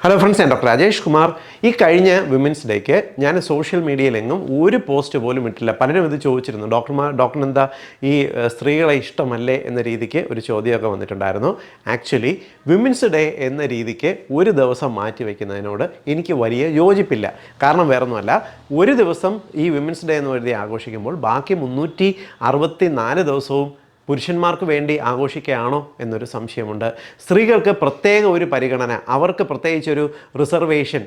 Hello friends, ഞാൻ doctor Rajesh Kumar. ഈ കഴിഞ്ഞ വിമൻസ് ഡേക്ക് ഞാൻ സോഷ്യൽ മീഡിയയിലെങ്ങും ഒരു പോസ്റ്റ് പോലും ഇട്ടില്ല. പലരും ഇത് ചോദിച്ചിരുന്നു, ഡോക്ടറിന് എന്താ ഈ സ്ത്രീകളെ ഇഷ്ടമല്ലേ എന്ന രീതിക്ക് ഒരു ചോദ്യമൊക്കെ വന്നിട്ടുണ്ടായിരുന്നു. ആക്ച്വലി വിമൻസ് ഡേ എന്ന രീതിക്ക് ഒരു ദിവസം മാറ്റി വയ്ക്കുന്നതിനോട് എനിക്ക് വലിയ യോജിപ്പില്ല. കാരണം വേറൊന്നുമല്ല, ഒരു ദിവസം ഈ വിമൻസ് ഡേ എന്ന് കരുതി ആഘോഷിക്കുമ്പോൾ ബാക്കി 364 ദിവസവും പുരുഷന്മാർക്ക് വേണ്ടി ആഘോഷിക്കുകയാണോ എന്നൊരു സംശയമുണ്ട്. സ്ത്രീകൾക്ക് പ്രത്യേക ഒരു പരിഗണന, അവർക്ക് പ്രത്യേകിച്ചൊരു റിസർവേഷൻ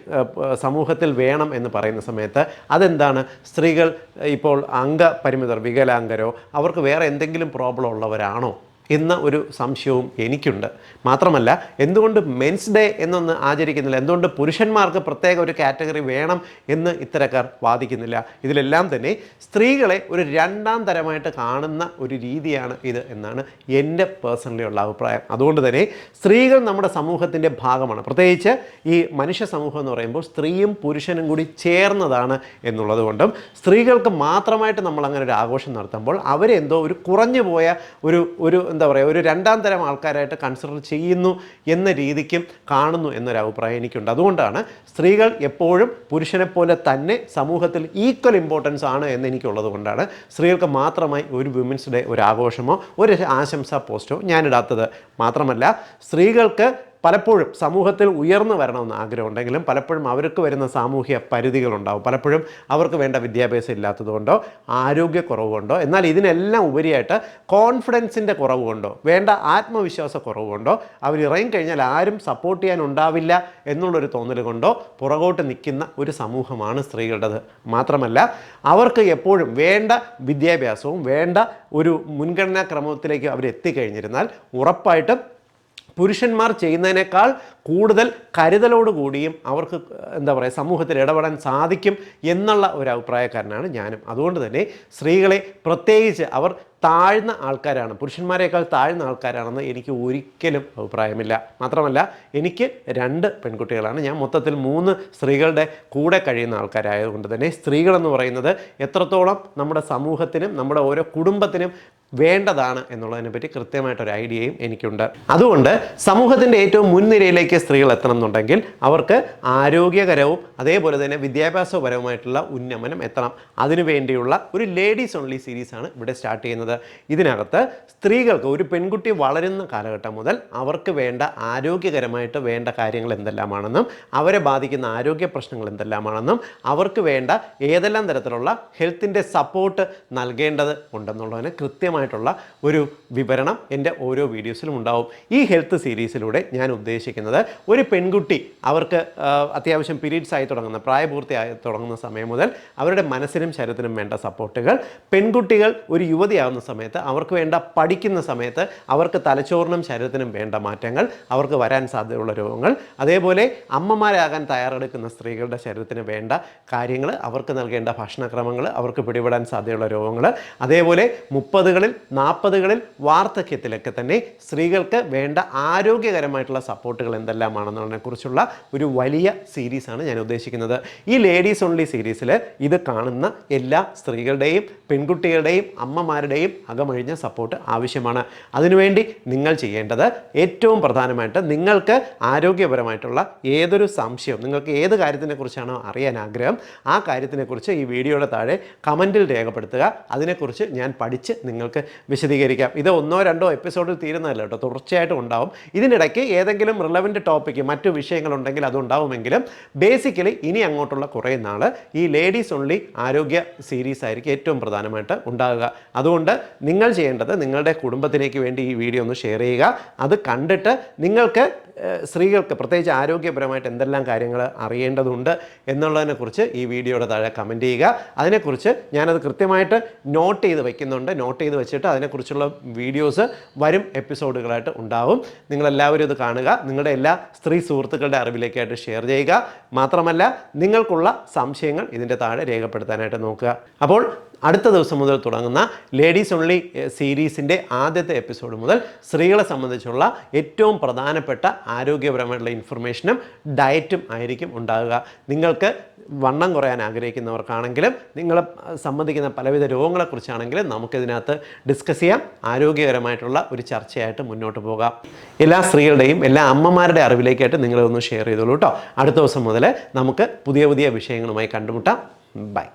സമൂഹത്തിൽ വേണം എന്ന് പറയുന്ന സമയത്ത് അതെന്താണ്? സ്ത്രീകൾ ഇപ്പോൾ അംഗപരിമിതർ, വികലാംഗരോ അവർക്ക് വേറെ എന്തെങ്കിലും പ്രോബ്ലം ഉള്ളവരാണോ എന്ന ഒരു സംശയവും എനിക്കുണ്ട്. മാത്രമല്ല, എന്തുകൊണ്ട് മെൻസ് ഡേ എന്നൊന്ന് ആചരിക്കുന്നില്ല? എന്തുകൊണ്ട് പുരുഷന്മാർക്ക് പ്രത്യേക ഒരു കാറ്റഗറി വേണം എന്ന് ഇത്തരക്കാർ വാദിക്കുന്നില്ല? ഇതിലെല്ലാം തന്നെ സ്ത്രീകളെ ഒരു രണ്ടാം തരമായിട്ട് കാണുന്ന ഒരു രീതിയാണ് ഇത് എന്നാണ് എൻ്റെ പേഴ്സണലി ഉള്ള അഭിപ്രായം. അതുകൊണ്ട് തന്നെ സ്ത്രീകൾ നമ്മുടെ സമൂഹത്തിൻ്റെ ഭാഗമാണ്. പ്രത്യേകിച്ച് ഈ മനുഷ്യ സമൂഹം എന്ന് പറയുമ്പോൾ സ്ത്രീയും പുരുഷനും കൂടി ചേർന്നതാണ് എന്നുള്ളത് കൊണ്ടും സ്ത്രീകൾക്ക് മാത്രമായിട്ട് നമ്മൾ അങ്ങനെ ഒരു ആഘോഷം നടത്തുമ്പോൾ അവരെ എന്തോ ഒരു കുറഞ്ഞു പോയ ഒരു എന്താ പറയുക, ഒരു രണ്ടാം തരം ആൾക്കാരായിട്ട് കൺസിഡർ ചെയ്യുന്നു എന്ന രീതിക്കും കാണുന്നു എന്നൊരു അഭിപ്രായം എനിക്കുണ്ട്. അതുകൊണ്ടാണ് സ്ത്രീകൾ എപ്പോഴും പുരുഷനെ പോലെ തന്നെ സമൂഹത്തിൽ ഈക്വൽ ഇമ്പോർട്ടൻസ് ആണ് എന്ന് എനിക്കുള്ളത് കൊണ്ടാണ് സ്ത്രീകൾക്ക് മാത്രമായി ഒരു വിമൻസ് ഡേ ഒരു ആഘോഷമോ ഒരു ആശംസാ പോസ്റ്റോ ഞാനിടാത്തത്. മാത്രമല്ല, സ്ത്രീകൾക്ക് പലപ്പോഴും സമൂഹത്തിൽ ഉയർന്നു വരണമെന്ന് ആഗ്രഹമുണ്ടെങ്കിലും പലപ്പോഴും അവർക്ക് വരുന്ന സാമൂഹ്യ പരിധികളുണ്ടാവും. പലപ്പോഴും അവർക്ക് വേണ്ട വിദ്യാഭ്യാസം ഇല്ലാത്തതുകൊണ്ടോ ആരോഗ്യക്കുറവ് കൊണ്ടോ, എന്നാൽ ഇതിനെല്ലാം ഉപരിയായിട്ട് കോൺഫിഡൻസിൻ്റെ കുറവ് കൊണ്ടോ വേണ്ട ആത്മവിശ്വാസ കുറവ് കൊണ്ടോ അവർ ഇറങ്ങിക്കഴിഞ്ഞാൽ ആരും സപ്പോർട്ട് ചെയ്യാനുണ്ടാവില്ല എന്നുള്ളൊരു തോന്നൽ കൊണ്ടോ പുറകോട്ട് നിൽക്കുന്ന ഒരു സമൂഹമാണ് സ്ത്രീകളുടേത്. മാത്രമല്ല, അവർക്ക് എപ്പോഴും വേണ്ട വിദ്യാഭ്യാസവും വേണ്ട ഒരു മുൻഗണനാ ക്രമത്തിലേക്ക് അവർ എത്തിക്കഴിഞ്ഞിരുന്നാൽ ഉറപ്പായിട്ടും പുരുഷന്മാർ ചെയ്യുന്നതിനേക്കാൾ കൂടുതൽ കരുതലോടുകൂടിയും അവർക്ക് എന്താ പറയുക സമൂഹത്തിൽ ഇടപെടാൻ സാധിക്കും എന്നുള്ള ഒരു അഭിപ്രായക്കാരനാണ് ഞാനും. അതുകൊണ്ട് തന്നെ സ്ത്രീകളെ പ്രത്യേകിച്ച് അവർ താഴ്ന്ന ആൾക്കാരാണ്, പുരുഷന്മാരെക്കാൾ താഴ്ന്ന ആൾക്കാരാണെന്ന് എനിക്ക് ഒരിക്കലും അഭിപ്രായമില്ല. മാത്രമല്ല, എനിക്ക് 2 പെൺകുട്ടികളാണ്. ഞാൻ മൊത്തത്തിൽ 3 സ്ത്രീകളുടെ കൂടെ കഴിയുന്ന ആൾക്കാരായതുകൊണ്ട് തന്നെ സ്ത്രീകളെന്ന് പറയുന്നത് എത്രത്തോളം നമ്മുടെ സമൂഹത്തിനും നമ്മുടെ ഓരോ കുടുംബത്തിനും വേണ്ടതാണ് എന്നുള്ളതിനെപ്പറ്റി കൃത്യമായിട്ടൊരു ഐഡിയയും എനിക്കുണ്ട്. അതുകൊണ്ട് സമൂഹത്തിൻ്റെ ഏറ്റവും മുൻനിരയിലേക്ക് സ്ത്രീകൾ എത്തണം എന്നുണ്ടെങ്കിൽ അവർക്ക് ആരോഗ്യകരവും അതേപോലെ തന്നെ വിദ്യാഭ്യാസപരവുമായിട്ടുള്ള ഉന്നമനം എത്തണം. അതിനുവേണ്ടിയുള്ള ഒരു ലേഡീസ് ഓൺലി സീരീസാണ് ഇവിടെ സ്റ്റാർട്ട് ചെയ്യുന്നത്. ഇതിനകത്ത് സ്ത്രീകൾക്ക്, ഒരു പെൺകുട്ടി വളരുന്ന കാലഘട്ടം മുതൽ അവർക്ക് വേണ്ട ആരോഗ്യകരമായിട്ട് വേണ്ട കാര്യങ്ങൾ എന്തെല്ലാമാണെന്നും അവരെ ബാധിക്കുന്ന ആരോഗ്യ പ്രശ്നങ്ങൾ എന്തെല്ലാമാണെന്നും അവർക്ക് വേണ്ട ഏതെല്ലാം തരത്തിലുള്ള ഹെൽത്തിൻ്റെ സപ്പോർട്ട് നൽകേണ്ടത് ഉണ്ടെന്നുള്ളതിന് കൃത്യമായിട്ടുള്ള ഒരു വിവരണം എൻ്റെ ഓരോ വീഡിയോസിലും ഉണ്ടാവും. ഈ ഹെൽത്ത് സീരീസിലൂടെ ഞാൻ ഉദ്ദേശിക്കുന്നത് ഒരു പെൺകുട്ടി അവർക്ക് അത്യാവശ്യം പീരീഡ്സ് ആയി തുടങ്ങുന്ന, പ്രായപൂർത്തിയായി തുടങ്ങുന്ന സമയം മുതൽ അവരുടെ മനസ്സിനും ശരീരത്തിനും വേണ്ട സപ്പോർട്ടുകൾ, പെൺകുട്ടികൾ ഒരു യുവതിയാവുന്ന സമയത്ത് അവർക്ക് വേണ്ട പഠിക്കുന്ന സമയത്ത് അവർക്ക് തലച്ചോറിനും ശരീരത്തിനും വേണ്ട മാറ്റങ്ങൾ, അവർക്ക് വരാൻ സാധ്യതയുള്ള രോഗങ്ങൾ, അതേപോലെ അമ്മമാരാകാൻ തയ്യാറെടുക്കുന്ന സ്ത്രീകളുടെ ശരീരത്തിന് വേണ്ട കാര്യങ്ങൾ, അവർക്ക് നൽകേണ്ട ഭക്ഷണക്രമങ്ങൾ, അവർക്ക് പിടിപെടാൻ സാധ്യതയുള്ള രോഗങ്ങൾ, അതേപോലെ 30കളിൽ 40കളിൽ വാർദ്ധക്യത്തിലൊക്കെ തന്നെ സ്ത്രീകൾക്ക് വേണ്ട ആരോഗ്യകരമായിട്ടുള്ള സപ്പോർട്ടുകൾ എന്തെല്ലാമാണെന്നതിനെക്കുറിച്ചുള്ള ഒരു വലിയ സീരീസാണ് ഞാൻ ഉദ്ദേശിക്കുന്നത്. ഈ ലേഡീസ് ഓൺലി സീരീസിൽ ഇത് കാണുന്ന എല്ലാ സ്ത്രീകളുടെയും പെൺകുട്ടികളുടെയും അമ്മമാരുടെയും അകമഴിഞ്ഞ സപ്പോർട്ട് ആവശ്യമാണ്. അതിനുവേണ്ടി നിങ്ങൾ ചെയ്യേണ്ടത് ഏറ്റവും പ്രധാനമായിട്ട് നിങ്ങൾക്ക് ആരോഗ്യപരമായിട്ടുള്ള ഏതൊരു സംശയവും, നിങ്ങൾക്ക് ഏത് കാര്യത്തിനെക്കുറിച്ചാണോ അറിയാൻ ആഗ്രഹം ആ കാര്യത്തിനെക്കുറിച്ച് ഈ വീഡിയോയുടെ താഴെ കമൻറ്റിൽ രേഖപ്പെടുത്തുക. അതിനെക്കുറിച്ച് ഞാൻ പഠിച്ച് നിങ്ങൾക്ക് വിശദീകരിക്കാം. ഇത് 1-2 എപ്പിസോഡിൽ തീരുന്നതല്ല കേട്ടോ, തുടർച്ചയായിട്ടും ഉണ്ടാവും. ഇതിനിടയ്ക്ക് ഏതെങ്കിലും റിലവൻറ്റ് ടോപ്പിക്ക്, മറ്റു വിഷയങ്ങളുണ്ടെങ്കിൽ അതുണ്ടാവുമെങ്കിലും ബേസിക്കലി ഇനി അങ്ങോട്ടുള്ള കുറേ നാൾ ഈ ലേഡീസ് ഓൺലി ആരോഗ്യ സീരീസ് ആയിരിക്കും ഏറ്റവും പ്രധാനമായിട്ട് ഉണ്ടാകുക. അതുകൊണ്ട് നിങ്ങൾ ചെയ്യേണ്ടത് നിങ്ങളുടെ കുടുംബത്തിലേക്ക് വേണ്ടി ഈ വീഡിയോ ഒന്ന് ഷെയർ ചെയ്യുക. അത് കണ്ടിട്ട് നിങ്ങൾക്ക് സ്ത്രീകൾക്ക് പ്രത്യേകിച്ച് ആരോഗ്യപരമായിട്ട് എന്തെല്ലാം കാര്യങ്ങൾ അറിയേണ്ടതുണ്ട് എന്നുള്ളതിനെക്കുറിച്ച് ഈ വീഡിയോയുടെ താഴെ കമൻറ്റ് ചെയ്യുക. അതിനെക്കുറിച്ച് ഞാനത് കൃത്യമായിട്ട് നോട്ട് ചെയ്ത് വയ്ക്കുന്നുണ്ട്. നോട്ട് ചെയ്ത് വെച്ചിട്ട് അതിനെക്കുറിച്ചുള്ള വീഡിയോസ് വരും എപ്പിസോഡുകളായിട്ട് ഉണ്ടാവും. നിങ്ങളെല്ലാവരും ഇത് കാണുക. നിങ്ങളുടെ എല്ലാ സ്ത്രീ സുഹൃത്തുക്കളുടെ അറിവിലേക്കായിട്ട് ഷെയർ ചെയ്യുക. മാത്രമല്ല, നിങ്ങൾക്കുള്ള സംശയങ്ങൾ ഇതിൻ്റെ താഴെ രേഖപ്പെടുത്താനായിട്ട് നോക്കുക. അപ്പോൾ അടുത്ത ദിവസം മുതൽ തുടങ്ങുന്ന ലേഡീസ് ഓൺലി സീരീസിൻ്റെ ആദ്യത്തെ എപ്പിസോഡ് മുതൽ സ്ത്രീകളെ സംബന്ധിച്ചുള്ള ഏറ്റവും പ്രധാനപ്പെട്ട ആരോഗ്യപരമായിട്ടുള്ള ഇൻഫർമേഷനും ഡയറ്റും ആയിരിക്കും ഉണ്ടാകുക. നിങ്ങൾക്ക് വണ്ണം കുറയാൻ ആഗ്രഹിക്കുന്നവർക്കാണെങ്കിലും നിങ്ങൾ സംബന്ധിക്കുന്ന പലവിധ രോഗങ്ങളെക്കുറിച്ചാണെങ്കിലും നമുക്കിതിനകത്ത് ഡിസ്കസ് ചെയ്യാം. ആരോഗ്യകരമായിട്ടുള്ള ഒരു ചർച്ചയായിട്ട് മുന്നോട്ട് പോകാം. എല്ലാ സ്ത്രീകളുടെയും എല്ലാ അമ്മമാരുടെ അറിവിലേക്കായിട്ട് നിങ്ങളതൊന്ന് ഷെയർ ചെയ്തോളൂ കേട്ടോ. അടുത്ത ദിവസം മുതൽ നമുക്ക് പുതിയ പുതിയ വിഷയങ്ങളുമായി കണ്ടുമുട്ടാം. ബൈ.